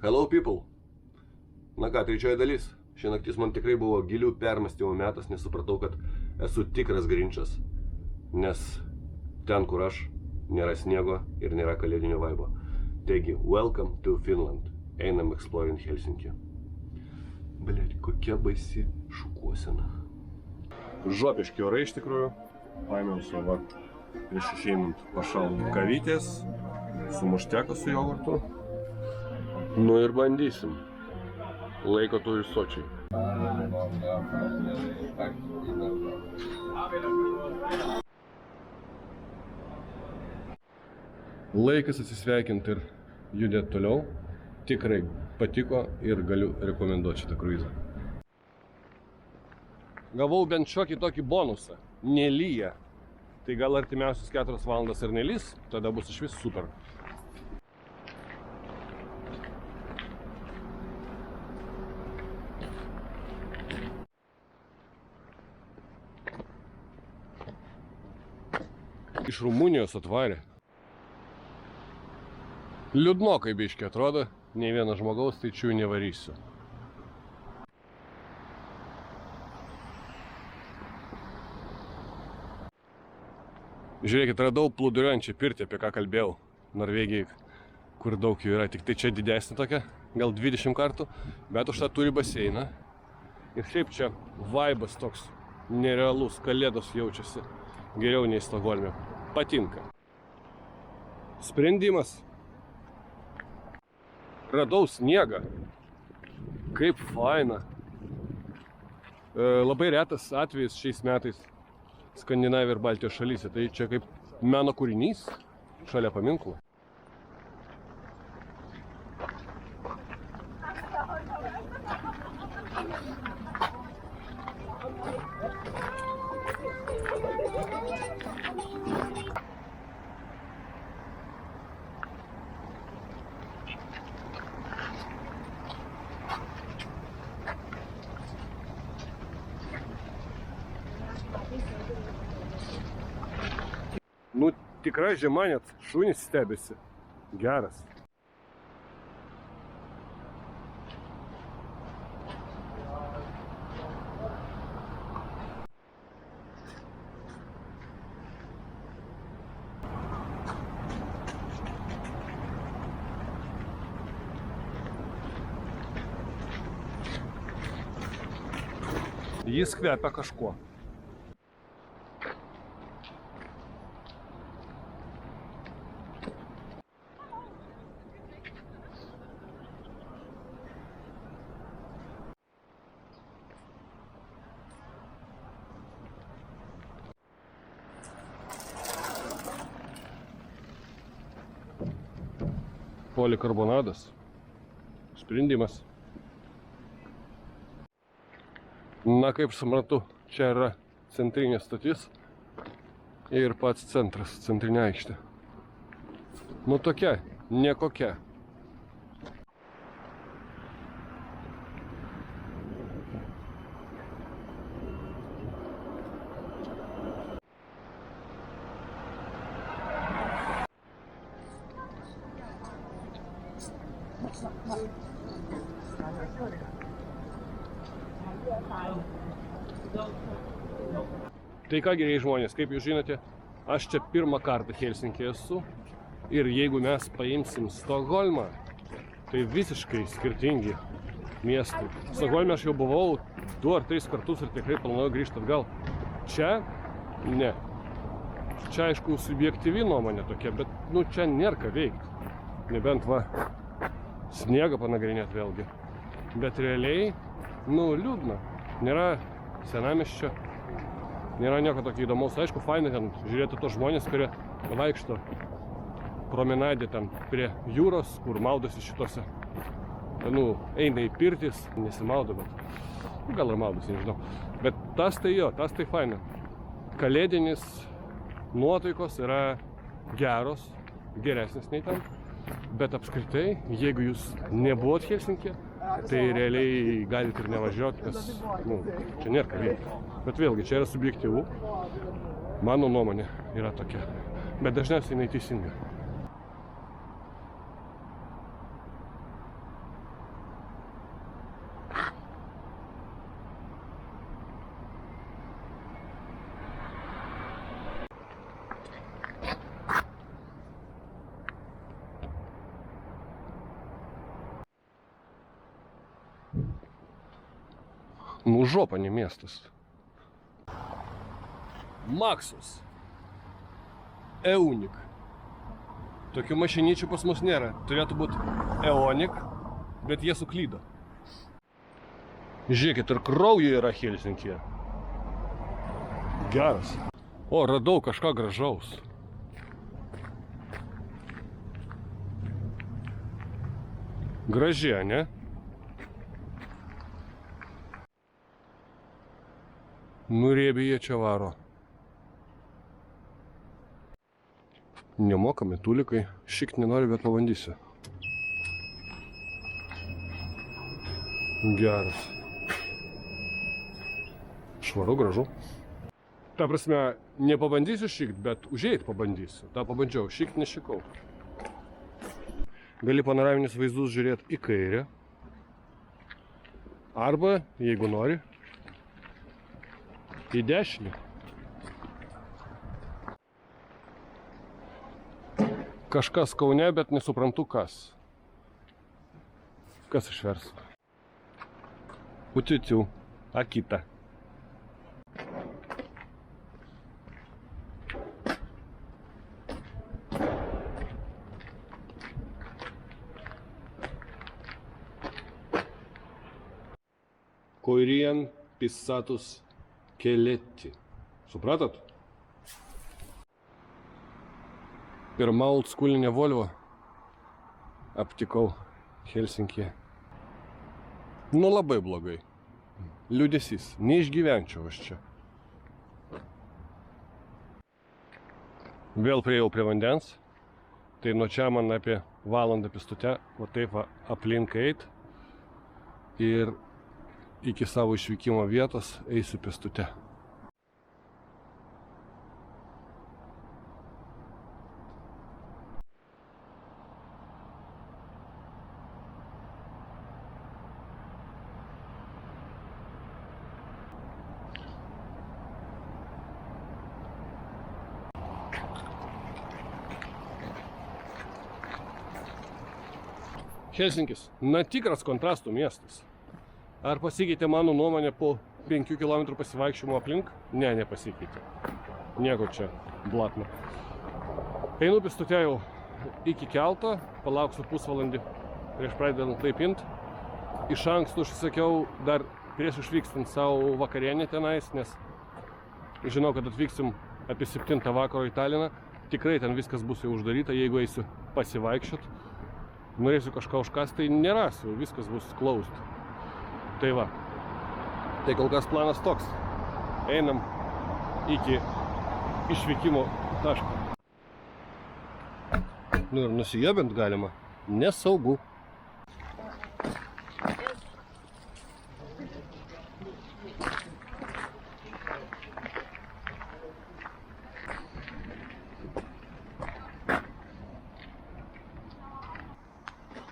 Hello people. Na ką, trečioji dalis. Ši naktis man tikrai buvo gilių permąstymų metas, nes supratau, kad esu tikras grinčas. Nes ten, kur aš, nėra sniego ir nėra kalėdinio vaibo. Taigi, welcome to Finland. Einam exploring Helsinkį. Blet, kokia baisi šukuosena. Žopiški orai iš tikrųjų. Paėmiau savo prieš išeinant pašalų kavytės, su mušteku su jogurtu. Nu ir bandysim. Laiko turi sočiai. Laikas atsisveikinti ir judėti toliau. Tikrai patiko ir galiu rekomenduoti šitą kruizą. Gavau bent šiokį tokį bonusą. Nelyja. Tai gal artimiausias 4 valandas ir nelys, tada bus išvis super. Iš Rumunijos atvarė. Liūdnokai biški atrodo, nei vieno žmogaus tai čių nevarysiu. Žiūrėkit, radau plūduriuojančią pirtį, apie ką kalbėjau Norvegijai, kur daug jų yra, tik tai čia didesnė tokia, gal 20 kartų, bet už tą turi baseiną. Ir šiaip čia vaibas toks nerealus, kalėdos jaučiasi geriau nei Stokholme. Patinka. Sprendimas. Radau sniegą. Kaip faina. Labai retas atvejis šiais metais Skandinavija ir Baltijos šalyse. Tai čia kaip meno kūrinys šalia paminklų. Nu, tikrai žiema, net šunys stebisi. Geras. Jis kvepia kažkuo. Polikarbonadas. Sprendimas. Na, kaip suprantu, čia yra centrinė stotis ir pats centras, centrinė aikštė. Nu tokia, nekokia. Tai ką, geriai žmonės, kaip jūs žinote, aš čia pirmą kartą Helsinkį esu ir jeigu mes paimsim Stokholmą, tai visiškai skirtingi miestai. Stokholme aš jau buvau 2 ar 3 kartus ir tikrai planuoju grįžti atgal. Čia ne. Čia aišku subjektyvi nuomonė tokia, bet nu čia nėra ką veikti. Nebent va sniegą panagrinėt vėlgi. Bet realiai, nu liūdna. Nėra senamiesčio. Nėra nieko tokio įdomaus. Aišku, fainai ten žiūrėti tos žmonės, kurie vaikšto promenadė ten prie jūros, kur maudosi šitose. Nu, eina į pirtis, nesimaudo, bet gal ir maudosi, nežinau. Bet tas tai jo, tas tai faina. Kalėdinis nuotaikos yra geros, geresnis nei ten. Bet apskritai, jeigu jūs nebuvot Helsinkė, tai realiai galite ir nevažiuoti, nes nu, čia nėra ką veikti. Bet vėlgi, čia yra subjektyvu. Mano nuomonė yra tokia. Bet dažniausiai jinai teisinga. Nu, žopa, ne miestas. Maxus. Eunik. Tokių mašinyčių pas mus nėra. Turėtų būti Eonik, bet jie suklydo. Žiūrėkit, ir kraujo yra Helsinkyje. Geras. O, radau kažką gražaus. Graži, ne? Nurėbė jie čia varo. Nemokami tulikai. Šikt nenoriu, bet pabandysiu. Geras. Švaru, gražu. Ta prasme, nepabandysiu šikt, bet užeit pabandysiu. Ta pabandžiau, šikt nešikau. Gali panoraminius vaizdus žiūrėti į kairę. Arba, jeigu nori, į dešinę. Kažkas Kaune, bet nesuprantu kas. Kas išvers? Utitiu, Akita. Koirien Pissatus Keletti. Supratot? Pirma oldschoolinė Volvo aptikau Helsinkyje. Nu, labai blogai. Liūdesys. Neišgyvenčiau aš čia. Vėl priėjau prie vandens. Tai nuo čia man apie valandą pėstute, o taip aplink eit. Ir iki savo išvykimo vietos eisiu pėstute. Helsinkis. Na, tikras kontrastų miestas. Ar pasikeitė mano nuomonė po 5 km pasivaikščiojimo aplink? Ne, nepasikeitė. Nieko čia blatno. Einu pėstute jau iki kelto, palauksiu pusvalandį prieš pradedant laipint. Iš anksto užsisakiau dar prieš išvykstant savo vakarienę tenais, nes žinau, kad atvyksim apie 7 vakaro į Taliną. Tikrai ten viskas bus jau uždaryta, jeigu eisiu pasivaikščiot. Norėsiu kažką užkast, tai nerasiu, viskas bus closed. Tai va. Tai kol kas planas toks. Einam iki išvykimo taško. Nu ir nusijobint galima. Nesaugu.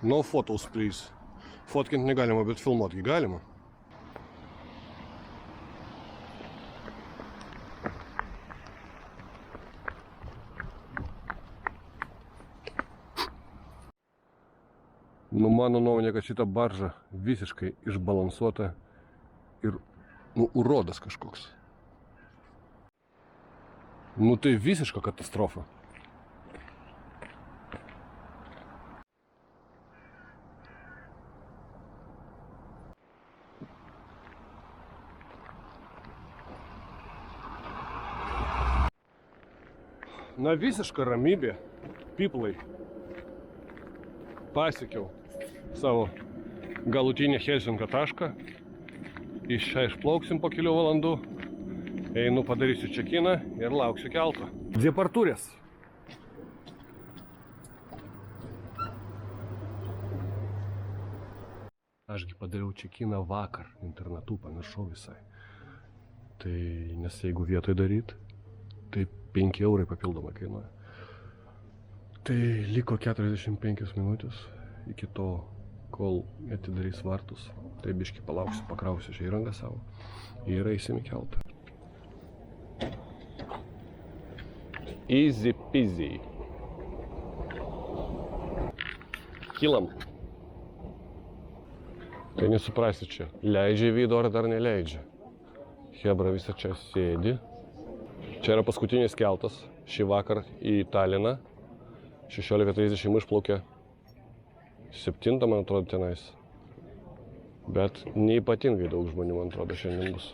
No photos, please. Fotkint negalima, bet filmuotgi galima. Nu, mano nuomonė, kad šita barža visiškai išbalansuota ir, nu, urodas kažkoks. Nu, tai visiška katastrofa. Na, visiška ramybė, piplai. Pasiekiau savo galutinį Helsinkio tašką. Iš čia išplauksim po kelių valandų. Einu, padarysiu čekiną ir lauksiu kelto. Departūrės. Ašgi padariau čekiną vakar internetu, pamiršau visai. Tai nes jeigu vietoj daryt, tai 5 eurai papildomai kainuoja. Tai liko 45 minutės iki to, kol atidarys vartus. Tai biškį palauksiu, pakrausiu šią įrangą savo ir eisim į keltą. Easy peasy. Kylam. Tai nesuprasi čia, leidžia į vidų ar dar neleidžia. Hebra visą čia sėdi. Čia yra paskutinis keltas šį vakar į Taliną. 16:30 išplaukė 7, man atrodo, tenais. Bet neypatingai daug žmonių, man atrodo, šiandien bus.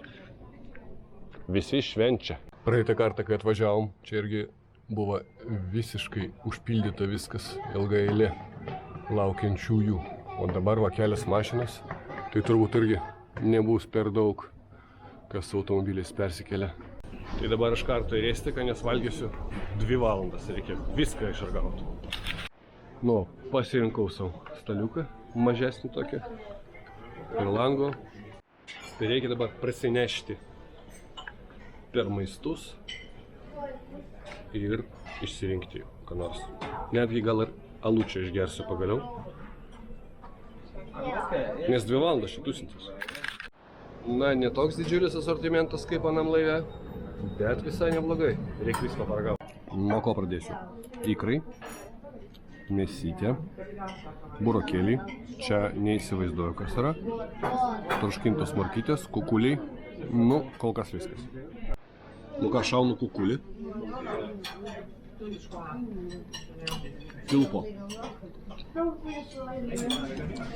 Visi švenčia. Praeitą kartą, kai atvažiavom, čia irgi buvo visiškai užpildyta viskas, ilga eilė laukiančiųjų. O dabar va kelias mašinas, tai turbūt irgi nebus per daug, kas su automobiliais persikelia. Tai dabar iš karto į Restiką, nes valgysiu 2 valandas, reikia viską išragauti. Nu, pasirinkau savo staliuką, mažesnį tokį, ir lango. Tai reikia dabar prasinešti per maistus ir išsirinkti ką nors. Netgi gal ir alučio išgersiu pagaliau. Nes 2 valandas šitusintis. Na, ne toks didžiulis asortimentas kaip anam laive, bet visai neblogai. Reikia viską paragauti. Nuo ko pradėsiu? Ikrai, mėsytė, burokėliai. Čia neįsivaizduoju, kas yra. Troškintos morkytės, kukuliai. Nu, kol kas viskas. Nu ką, šaunu kukulį. Filpo.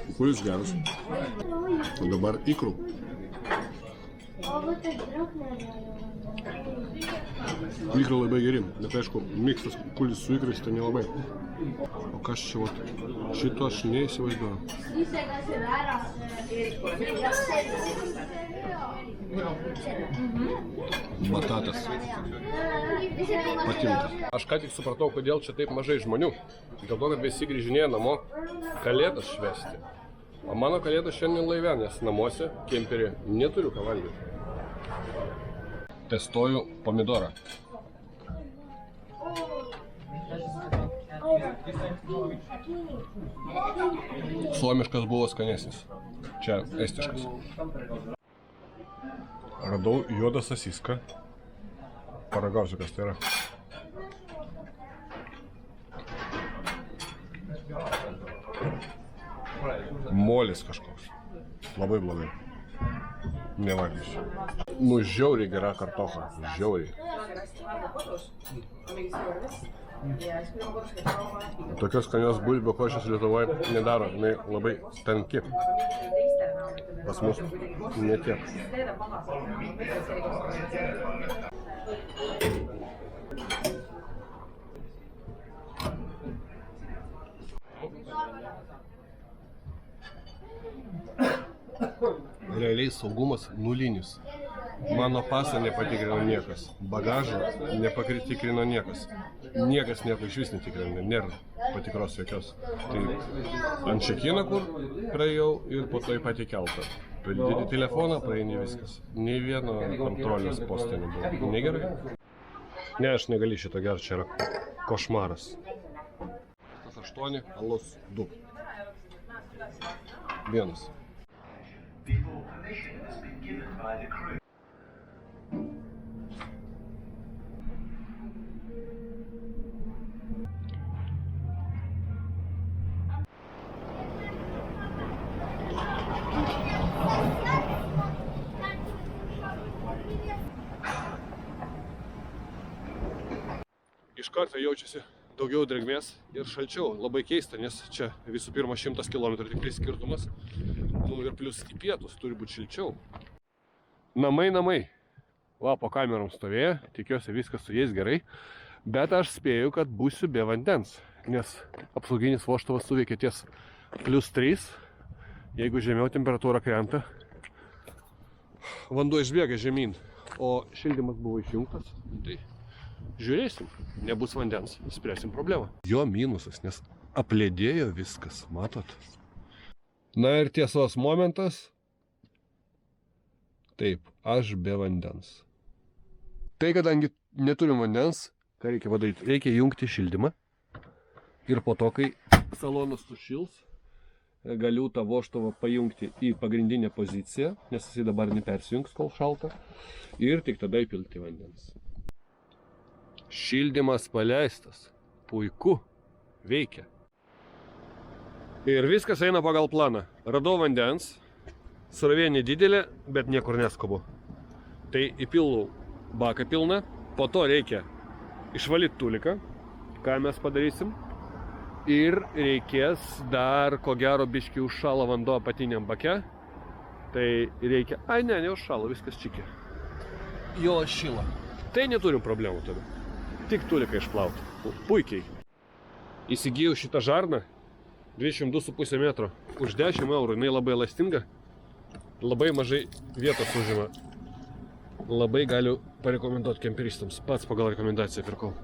Kukulis geras. O dabar ikrų. Ikrai labai geri, bet aišku, miksas kukulis su ikrais tai nelabai. O kas čia vat? Šito aš neįsivaizduoju. Batatas. Patinka. Aš ką tik supratau, kodėl čia taip mažai žmonių. Dėl to, kad visi grįžinėja namo kalėdas švęsti. O mano kalėdas šiandien laive, nes namuose kemperį neturiu ką valgyti. Testuoju pomidorą. Suomiškas buvo skanesnis. Čia estiškas. Radau juodą sasiską. Paragausiu, kas tai yra. Molis kažkoks. Labai blogai. Nevalgysiu. Nu, žiauriai gera kartocha. Žiauriai. Tokios skanios bulbių košės Lietuvoje nedaro. Jinai labai tanki. Pas mus ne tiek. Realiai saugumas nulinis. Mano pasą nepatikrino niekas. Bagažą nepatikrino niekas. Niekas nieko iš vis netikrino. Nėra patikros jokios. Tai ant čekino, kur praėjau ir po to į patį keltą. Pridėti telefoną, praeini viskas. Nei vieno kontrolės posto nebuvo. Negerai? Ne, aš negali šito gerti, čia yra košmaras. 8, alus 2. 1. Iš karto jaučiasi daugiau drėgmės ir šalčiau. Labai keista, nes čia visų pirma 100 km tikrai skirtumas. Nu ir plius į pietus turi būti šilčiau. Namai. Va, po kamerom stovėjo, tikiuosi viskas su jais gerai. Bet aš spėju, kad būsiu be vandens, nes apsauginis vožtuvas suveikė ties +3. Jeigu žemiau temperatūra krenta, vanduo išbėga žemyn, o šildymas buvo išjungtas. Tai žiūrėsim, nebus vandens, spręsim problemą. Jo minusas, nes apledėjo viskas, matot? Na ir tiesos momentas. Taip, aš be vandens. Tai kadangi neturim vandens, ką reikia padaryti? Reikia jungti šildymą. Ir po to, kai salonas sušils, galiu tą vožtuvą pajungti į pagrindinę poziciją, nes jis dabar nepersijungs, kol šalta. Ir tik tada įpilti vandens. Šildymas paleistas. Puiku. Veikia. Ir viskas eina pagal planą. Radau vandens. Srovė nedidelė, bet niekur neskubu. Tai įpilu baką pilną, po to reikia išvalyti tuliką, ką mes padarysim. Ir reikės dar, ko gero, biškį užšalo vanduo apatiniam bake. Tai reikia... Ai, ne, neužšalo, viskas čiki. Jo šila. Tai neturim problemų tada. Tik tuliką išplauti. Puikiai. Įsigijau šitą žarną 22,5 metro. Už 10 eurų. Jinai labai elastinga. Labai mažai vietos užima. Labai galiu parekomenduoti kemperistams. Pats pagal rekomendaciją pirkau.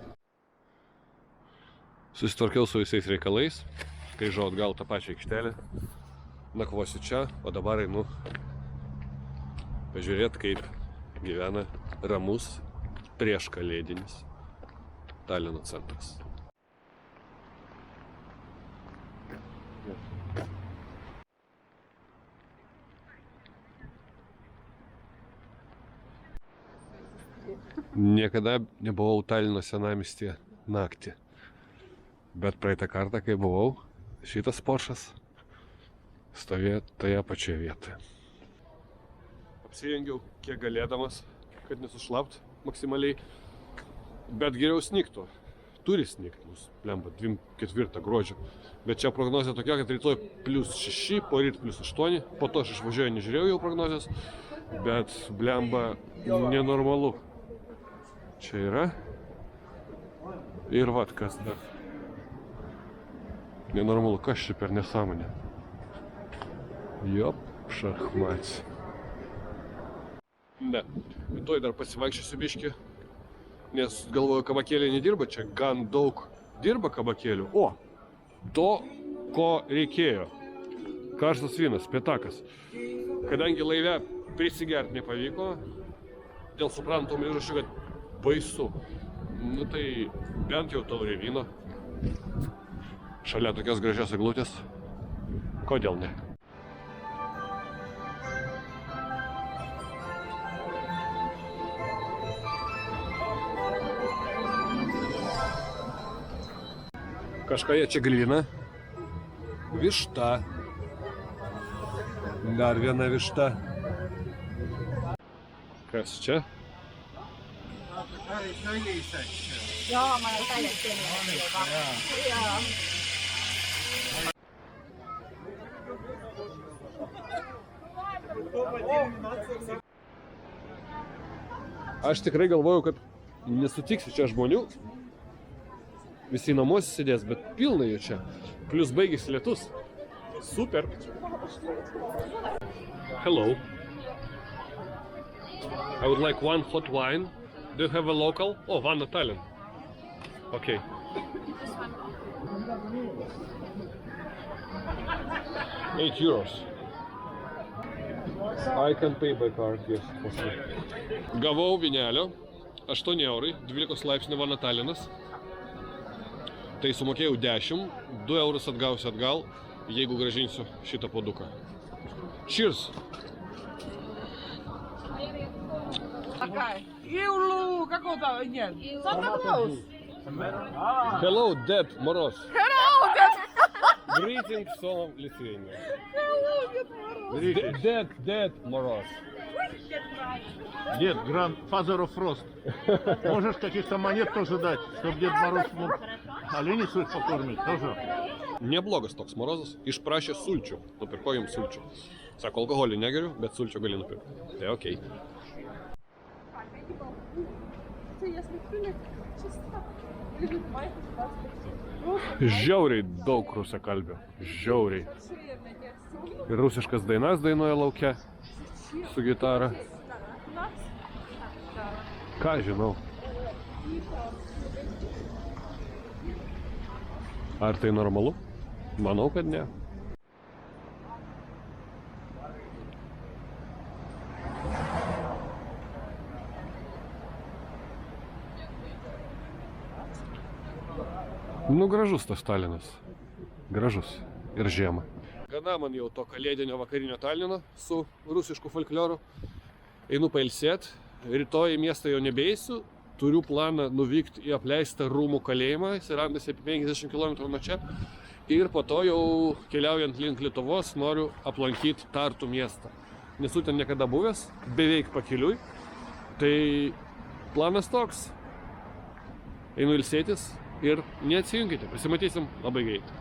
Susitvarkiau su visais reikalais. Grįžau atgal tą pačią aikštelę. Nakvosiu čia, o dabar einu pažiūrėti, kaip gyvena ramus prieškalėdinis Talino centras. Niekada nebuvau Talino senamiestyje naktį. Bet praeitą kartą, kai buvau, šitas Poršas stovėjo toje pačioje vietoje. Apsirengiau kiek galėdamas, kad nesušlapt maksimaliai, bet geriau snigtų. Turi snigt mus, blemba, 24 gruodžio. Bet čia prognozija tokia, kad rytoj +6, poryt +8, po to aš išvažiuoju, nežiūrėjau jau prognozijos, bet blemba nenormalu. Čia yra. Ir vat kas dar. Nenormalu, kas čia per nesąmonę. Jop, šachmats. Ne, rytoj dar pasivaikščiosiu biškį, nes galvoju, kabakėliai nedirba, čia gan daug dirba kabakėlių. O, to, ko reikėjo. Karštas vynas, pietakas. Kadangi laive prisigerti nepavyko, dėl suprantamų priežasčių, kad baisu. Nu tai bent jau taurė vyno. Šalia tokios gražios eglutės. Kodėl ne? Kažką jie čia glina. Višta. Dar viena višta. Kas čia? Joo, mä olen tälle pieniä. Joo. Aš tikrai galvoju, kad nesutiksiu čia žmonių. Visi namuose sėdės, bet pilna jų čia. Plius baigėsi lietus. Super. Hello. I would like one hot wine. Do you have a local? Oh, one Italian. Okay. €8. I can pay by card, yes. Gavau vynelio, 8 eurai, 12 laipsnių Van Talinas. Tai sumokėjau 10, 2 eurus atgausiu atgal, jeigu grąžinsiu šitą puoduką. Cheers! Какая? Иулу, какого там? Нет. Санта Клаус. Hello, Ded Moroz. Hello, Дед. Greetings from Lithuania. Hello, Дед Мороз. Ded Moroz. Дед, Grandfather of Frost. Можешь каких-то монет тоже дать, чтобы Дед Мороз мог оленей своих покормить тоже. Neblogas toks Morozas, išprašė sulčių, nupirko jums sulčių. Sako, alkoholį negeriu, bet sulčių gali nupirkti. Tai okei. Žiauriai daug rusakalbių, žiauriai. Ir rusiškas dainas dainuoja lauke su gitara. Ką žinau. Ar tai normalu? Manau, kad ne. Nu, gražus tas Talinas. Gražus. Ir žiemą. Gana man jau to kalėdinio vakarinio Talino su rusišku folkloru. Einu pailsėt. Rytoj į miestą jau nebeisiu. Turiu planą nuvykti į apleistą rūmų kalėjimą. Jis randasi apie 50 km nuo čia. Ir po to jau keliaujant link Lietuvos noriu aplankyti Tartu miestą. nesu ten niekada buvęs, beveik pakeliui. Tai planas toks. Einu ilsėtis ir neatsijunkite, pasimatysim labai greit.